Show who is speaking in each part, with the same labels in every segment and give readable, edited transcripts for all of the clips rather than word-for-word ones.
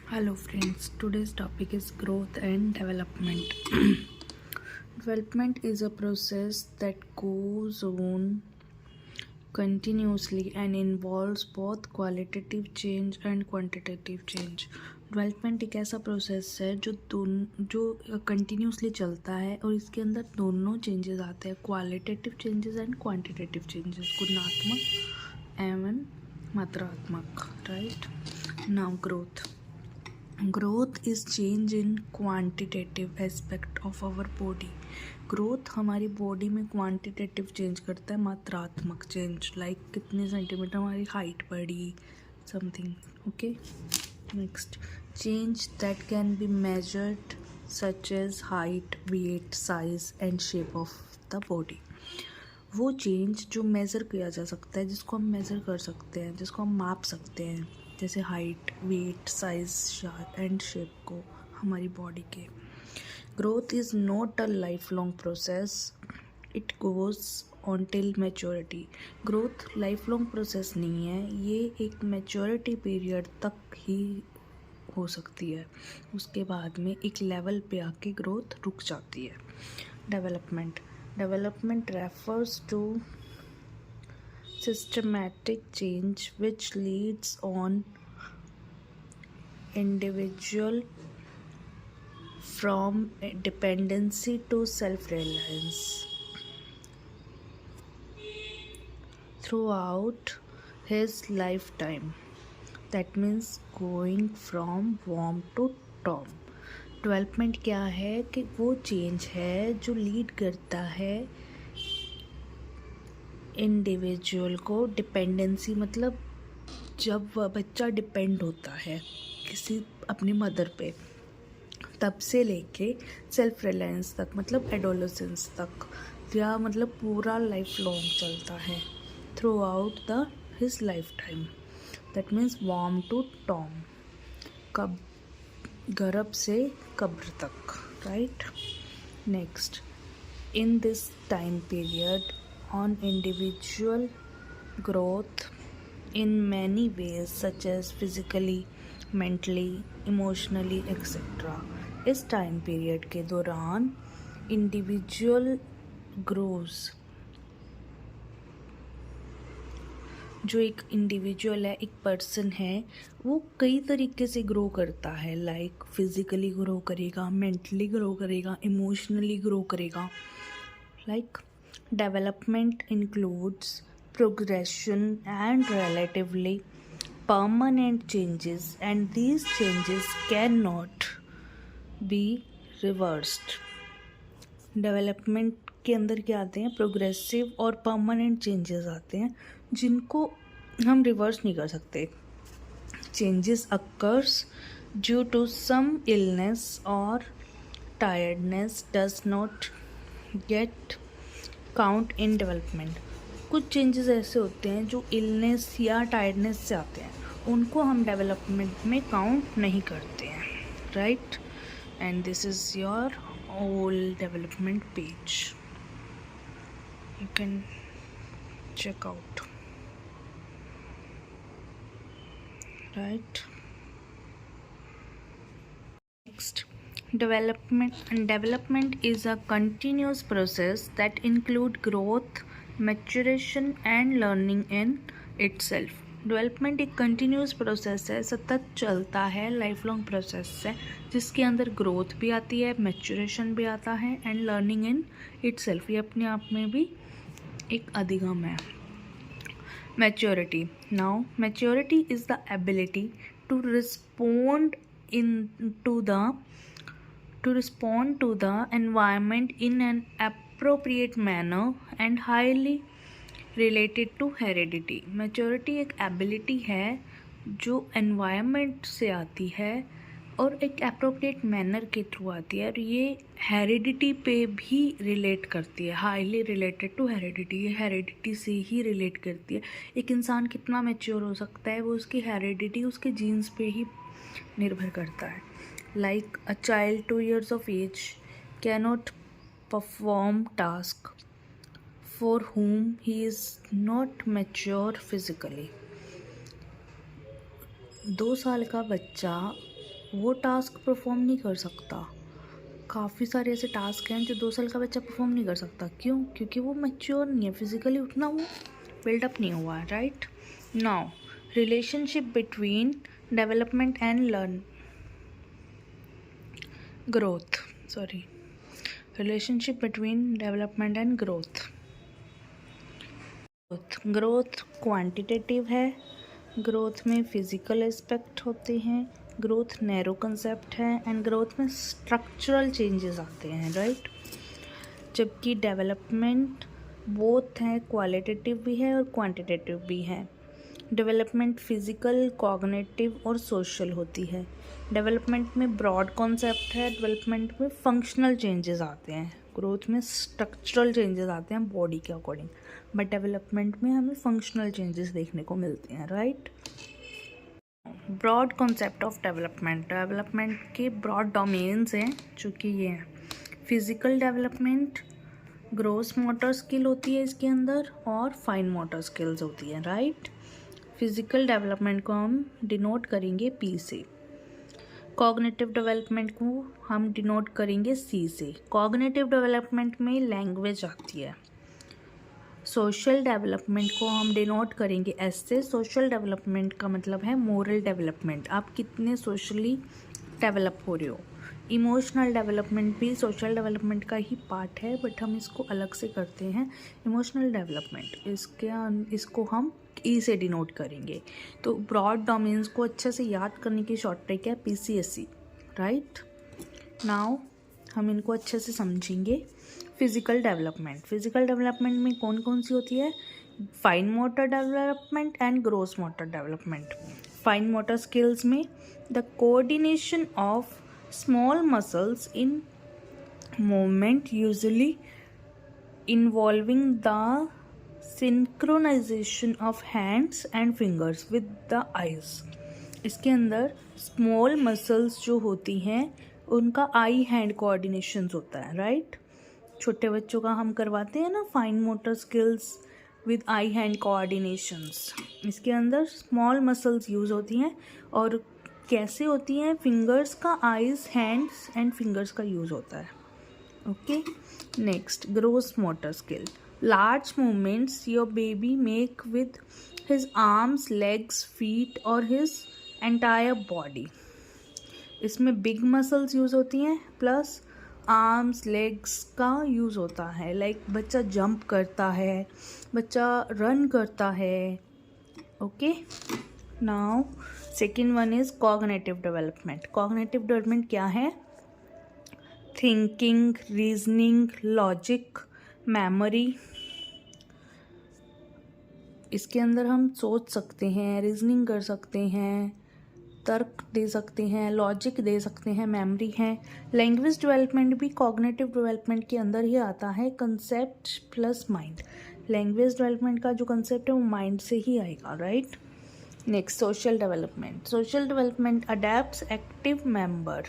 Speaker 1: Hello friends, today's topic is growth and development. Development is a process that goes on continuously and involves both qualitative change and quantitative change. Development एक ऐसा process है जो continuously चलता है और इसके अंदर दोनों चेंजेस आते हैं, qualitative changes and quantitative changes, गुणात्मक एवं मात्रात्मक. Right now growth is change in quantitative aspect of our body. Growth हमारी बॉडी में क्वांटिटेटिव चेंज करता है, मात्रात्मक चेंज लाइक कितने सेंटीमीटर हमारी हाइट बढ़ी, something. Okay, next, change that can be measured such as height, weight, size and shape of the body. वो change जो मेज़र किया जा सकता है, जिसको हम मेज़र कर सकते हैं, जिसको हम माप सकते हैं, जैसे height, weight, size and shape को हमारी बॉडी के. Growth is not a life long process, it goes on till maturity. Growth life long process नहीं है, ये एक मैच्योरिटी पीरियड तक ही हो सकती है. उसके बाद में एक लेवल पे आके ग्रोथ रुक जाती है. Development refers to systematic change which leads on individual from dependency to self-reliance throughout his lifetime. That means going from warm to tom. Development क्या है कि वो चेंज है जो लीड करता है इंडिविजुअल को. डिपेंडेंसी मतलब जब वह बच्चा डिपेंड होता है किसी अपनी मदर पे, तब से लेके सेल्फ रिलायंस तक, मतलब एडोलेसेंस तक, या मतलब पूरा लाइफ लॉन्ग चलता है, throughout the his lifetime. That means वार्म टू टॉम, कब गर्भ से कब्र तक. Right, next, in this time period on individual growth in many ways such as physically, mentally, emotionally etc. इस टाइम पीरियड के दौरान इंडिविजुअल ग्रोज, जो एक इंडिविजुअल है, एक पर्सन है, वो कई तरीके से ग्रो करता है. लाइक फिजिकली ग्रो करेगा, मेंटली ग्रो करेगा, इमोशनली ग्रो करेगा. Like development includes progression and relatively permanent changes, and these changes cannot be reversed. Development के अंदर क्या आते हैं, प्रोग्रेसिव और परमानेंट चेंजेस आते हैं जिनको हम रिवर्स नहीं कर सकते. Changes occurs due to some illness और tiredness does not get count in development. कुछ चेंजेस ऐसे होते हैं जो इलनेस या टायर्डनेस से आते हैं, उनको हम डेवलपमेंट में काउंट नहीं करते हैं. Right, and this is your whole development page, you can check out. Right, next, development is a continuous process that include growth, maturation and learning in itself. Development एक कंटिन्यूस प्रोसेस है, सतत चलता है, life long process है, जिसके अंदर growth भी आती है, मैच्योरेशन भी आता है एंड लर्निंग इन इटसेल्फ, ये अपने आप में भी एक अधिगम है. Maturity. Now maturity is the ability to respond to the environment in an appropriate manner and highly related to heredity. Maturity एक एबिलिटी है जो एनवायरनमेंट से आती है और एक अप्रोप्रिएट मैनर के थ्रू आती है, और ये हेरिडिटी पे भी रिलेट करती है. हाईली रिलेटेड टू हेरिडिटी, ये हेरिडिटी से ही रिलेट करती है. एक इंसान कितना मैच्योर हो सकता है वो उसकी हेरिडिटी, उसके जीन्स पे ही निर्भर करता है. Like a child 2 years of age cannot perform task for whom he is not mature physically. 2 साल का बच्चा वो टास्क परफॉर्म नहीं कर सकता। काफ़ी सारे ऐसे टास्क हैं जो 2 साल का बच्चा परफॉर्म नहीं कर सकता। क्यों? क्योंकि वो मैच्योर नहीं है, फिजिकली उतना वो बिल्डअप नहीं हुआ है, right. Now relationship between development and learn growth, sorry, relationship between development and growth. Growth quantitative है, ग्रोथ में फिजिकल एस्पेक्ट होते हैं, ग्रोथ नैरो कंसेप्ट है एंड ग्रोथ में स्ट्रक्चरल चेंजेस आते हैं, राइट। जबकि डेवलपमेंट बोथ है, क्वालिटेटिव भी है और क्वांटिटेटिव भी है। डेवलपमेंट फिजिकल, कॉग्निटिव और सोशल होती है। डेवलपमेंट में ब्रॉड कॉन्सेप्ट है, डेवलपमेंट में फंक्शनल चेंजेस आते हैं, ग्रोथ में स्ट्रक्चरल चेंजेस आते हैं बॉडी के अकॉर्डिंग, बट डेवलपमेंट में हमें फंक्शनल चेंजेस देखने को मिलते हैं, right. Broad concept of development के ब्रॉड डोमेन्स हैं जो कि ये हैं। Physical development, gross motor skill होती है इसके अंदर और फाइन मोटर स्किल्स होती है, राइट। फिजिकल डेवलपमेंट को हम डिनोट करेंगे पी से, कॉग्निटिव डेवलपमेंट को हम डिनोट करेंगे सी से। कॉग्निटिव डेवलपमेंट में लैंग्वेज आती है। सोशल डेवलपमेंट को हम डिनोट करेंगे एस से। सोशल डेवलपमेंट का मतलब है मोरल डेवलपमेंट, आप कितने सोशली डेवलप हो रहे हो। इमोशनल डेवलपमेंट भी सोशल डेवलपमेंट का ही पार्ट है, बट हम इसको अलग से करते हैं इमोशनल डेवलपमेंट। इसको हम ई से डिनोट करेंगे। तो ब्रॉड डोमेन्स को अच्छे से याद करने की शॉर्ट ट्रिक है PCSE, राइट। नाउ हम इनको अच्छे से समझेंगे। फिजिकल डेवलपमेंट में कौन कौन सी होती है? Fine motor development and gross motor development. Fine motor skills में the coordination of small muscles in movement usually involving the synchronization of hands and fingers with the eyes. इसके अंदर स्मॉल मसल्स जो होती हैं उनका आई हैंड कोऑर्डिनेशन होता है, right. छोटे बच्चों का हम करवाते हैं ना fine motor skills with I hand coordinations. इसके अंदर स्मॉल मसल्स यूज़ होती हैं और कैसे होती हैं? फिंगर्स का, आइज, हैंड्स एंड फिंगर्स का यूज़ होता है, okay. Next, gross motor skill, large movements your baby make with his arms, legs, feet और हिज एंटायर बॉडी। इसमें बिग मसल्स यूज़ होती हैं प्लस आर्म्स, लेग्स का यूज़ होता है। लाइक बच्चा जंप करता है, बच्चा रन करता है, okay. Now second one is cognitive development. Cognitive development क्या है? Thinking, reasoning, logic, memory. इसके अंदर हम सोच सकते हैं, रीजनिंग कर सकते हैं, तर्क दे सकते हैं, लॉजिक दे सकते हैं, मेमोरी है। लैंग्वेज डेवलपमेंट भी कॉग्निटिव डेवलपमेंट के अंदर ही आता है, concept plus mind. Language development का जो कंसेप्ट है वो माइंड से ही आएगा, right. Next, social development. Social development adepts active member.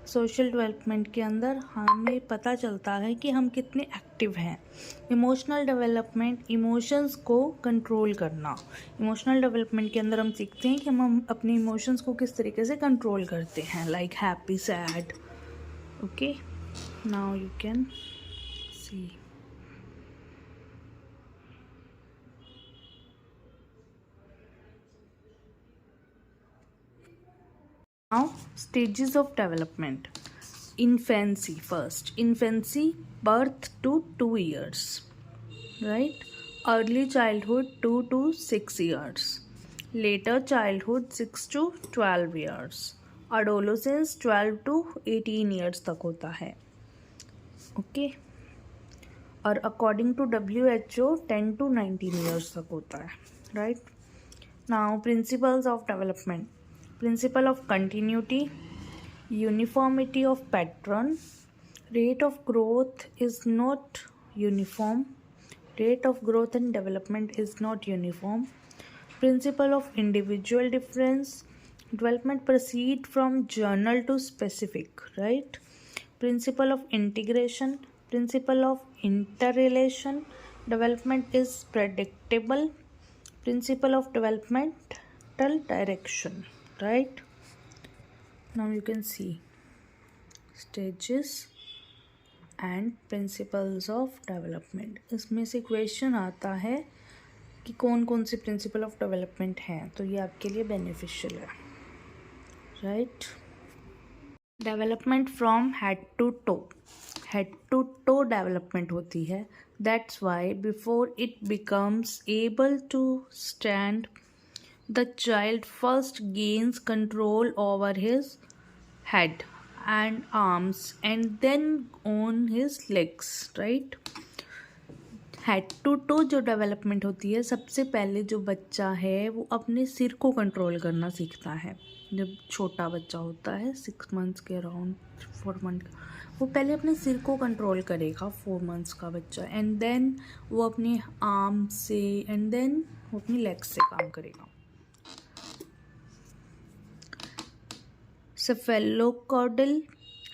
Speaker 1: Social development के अंदर हमें पता चलता है कि हम कितने एक्टिव हैं। इमोशनल डेवलपमेंट, इमोशंस को कंट्रोल करना। इमोशनल डेवलपमेंट के अंदर हम सीखते हैं कि हम अपने इमोशंस को किस तरीके से कंट्रोल करते हैं, like happy, sad, okay. Now you can see. Now, stages of development. Infancy first. Infancy, birth to 2 years, right? Early childhood 2 to 6 years. Later childhood 6 to 12 years. Adolescence 12 to 18 years तक होता है, okay? और according to WHO 10 to 19 years तक होता है, right? Now, principles of development. Principle of continuity, uniformity of pattern, rate of growth is not uniform, rate of growth and development is not uniform. Principle of individual difference, development proceed from general to specific, right. Principle of integration, principle of interrelation, development is predictable, principle of developmental direction, right. Now you can see stages and principles of development. इसमें से question आता है कि कौन कौन से principle of development हैं, तो ये आपके लिए बेनिफिशियल है, right. Development from head to toe development होती है। That's why before it becomes able to stand the child first gains control over his head and arms and then on his legs, right? Head to toe जो development होती है, सबसे पहले जो बच्चा है वो अपने सिर को कंट्रोल करना सीखता है। जब छोटा बच्चा होता है 6 मंथ्स के अराउंड, 4 मंथ, वो पहले अपने सिर को कंट्रोल करेगा, 4 मंथ्स का बच्चा, एंड देन वो अपने आर्म से, एंड देन वो अपनी लेग से काम करेगा। सेफेलोकॉर्डल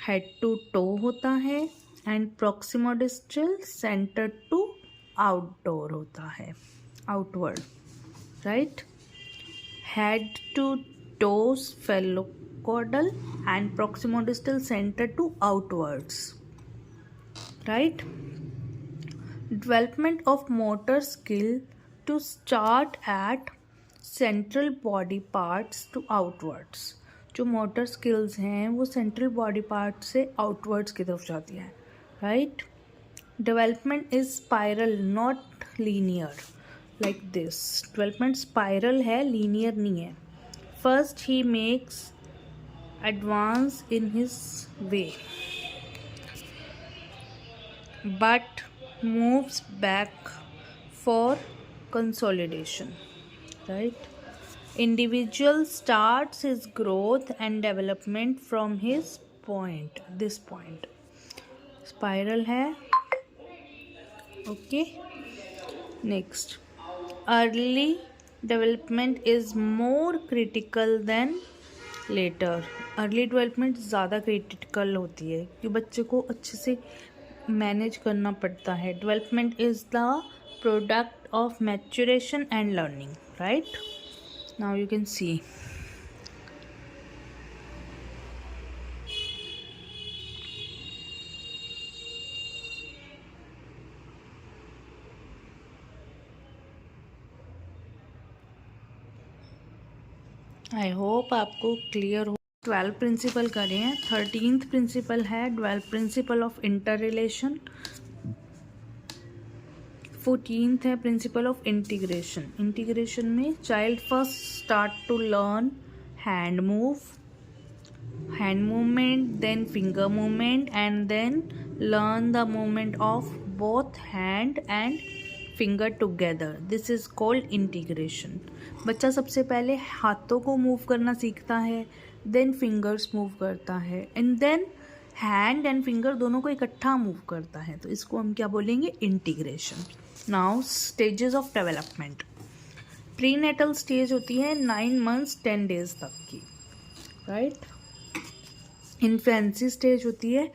Speaker 1: हेड टू टो होता है and proximodistal center to outdoor होता है, outward, right. Head to toe cephalocaudal and proximodistal center to outwards, right. Development of motor skill to start at central body parts to outwards. जो motor skills हैं वो central body part से outwards की तरफ जाती है, right. Development is spiral not linear like this. Development spiral है, linear नहीं है। फर्स्ट ही makes advance in his way but moves back for consolidation, right. Individual starts his growth and development from his point, this point. Spiral है, okay. Next, early development is more critical than later. Early development ज़्यादा critical होती है कि बच्चे को अच्छे से manage करना पड़ता है। Development is the product of maturation and learning, right? Now you can see I hope आपको क्लियर हो। 12 प्रिंसिपल करे हैं, 13th प्रिंसिपल है 12 principle of inter relation, 14th है प्रिंसिपल ऑफ इंटीग्रेशन। इंटीग्रेशन में child first start to learn hand movement, then finger movement, and then learn the movement of both hand and finger together. This is called integration. बच्चा सबसे पहले हाथों को move करना सीखता है, देन फिंगर्स मूव करता है, and then hand and finger दोनों को इकट्ठा मूव करता है, तो इसको हम क्या बोलेंगे, integration. Now stages of development. Prenatal stage होती है 9 मंथ्स 10 डेज तक की, राइट। इन्फेंसी स्टेज होती है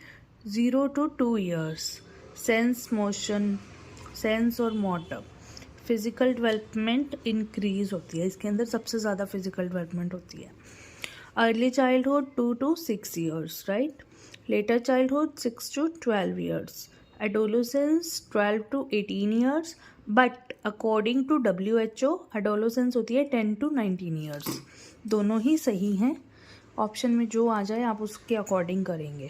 Speaker 1: 0 to 2 years। Sense motion, sense और मोटर। फिजिकल डेवलपमेंट इंक्रीज होती है, इसके अंदर सबसे ज़्यादा फिजिकल डेवलपमेंट होती है। Early childhood 2 to 6 years, right. Later childhood 6 to 12 years। adolescence 12 to 18 years, but according to WHO adolescence होती है 10 to 19 years। दोनों ही सही हैं, ऑप्शन में जो आ जाए आप उसके अकॉर्डिंग करेंगे।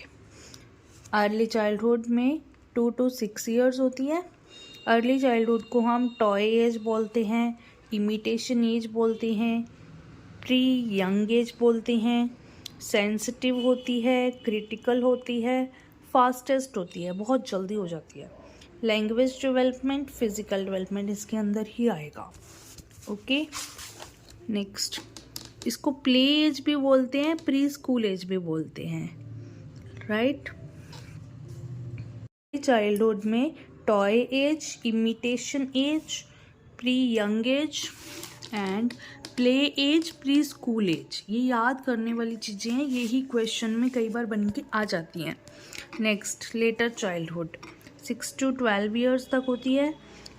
Speaker 1: अर्ली चाइल्डहुड में 2 to 6 years होती है। अर्ली चाइल्डहुड को हम टॉय एज बोलते हैं, इमिटेशन एज बोलते हैं, प्री यंग एज बोलते हैं। सेंसिटिव होती है, क्रिटिकल होती है, फास्टेस्ट होती है, बहुत जल्दी हो जाती है। लैंग्वेज डेवलपमेंट, फिजिकल डेवलपमेंट इसके अंदर ही आएगा, ओके। नेक्स्ट, इसको प्ले एज भी बोलते हैं, प्री स्कूल एज भी बोलते हैं, राइट। चाइल्डहुड में toy age, imitation age, pre young age and play age, preschool age. ये याद करने वाली चीज़ें हैं, यही क्वेश्चन में कई बार बन के आ जाती हैं। Next, letter childhood 6 to 12 years तक होती है।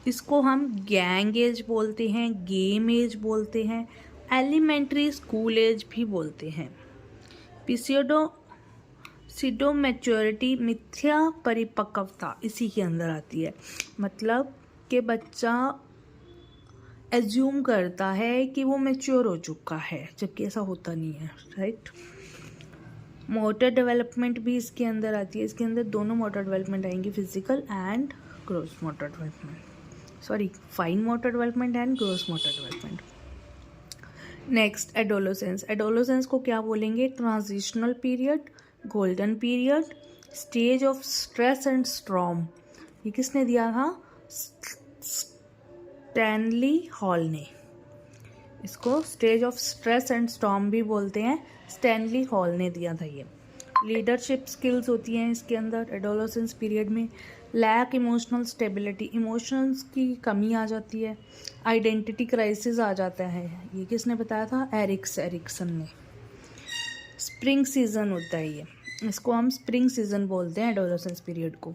Speaker 1: इसको हम गैंग एज बोलते हैं, गेम एज बोलते हैं, एलिमेंट्री स्कूल एज भी बोलते हैं। सिडो मैच्योरिटी मिथ्या परिपक्वता इसी के अंदर आती है, मतलब कि बच्चा एज्यूम करता है कि वो मैच्योर हो चुका है, जबकि ऐसा होता नहीं है, राइट। मोटर डेवलपमेंट भी इसके अंदर आती है, इसके अंदर दोनों मोटर डेवलपमेंट आएंगी, physical and gross motor development, sorry fine motor development and gross motor development. Next adolescence. Adolescence को क्या बोलेंगे? Transitional period, golden period, stage of stress and storm. ये किसने दिया था? स्टैनली हॉल ने। इसको stage of stress and storm भी बोलते हैं, स्टैनली हॉल ने दिया था ये। लीडरशिप स्किल्स होती हैं इसके अंदर एडोलेसेंस पीरियड में। लैक इमोशनल स्टेबिलिटी, इमोशंस की कमी आ जाती है। आइडेंटिटी क्राइसिस आ जाता है, ये किसने बताया था? एरिक्सन ने। स्प्रिंग सीजन होता है ये, इसको हम स्प्रिंग सीजन बोलते हैं एडोलेसेंस पीरियड को।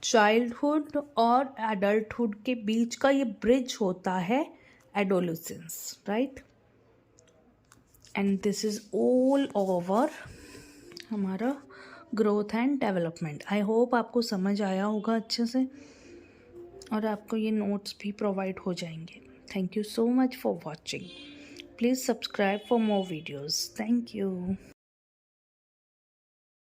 Speaker 1: चाइल्डहुड और एडल्टहुड के बीच का ये ब्रिज होता है adolescence, right. And this is all over हमारा growth and development. I hope आपको समझ आया होगा अच्छे से, और आपको ये नोट्स भी प्रोवाइड हो जाएंगे। Thank you so much for watching. Please subscribe for more videos. Thank you.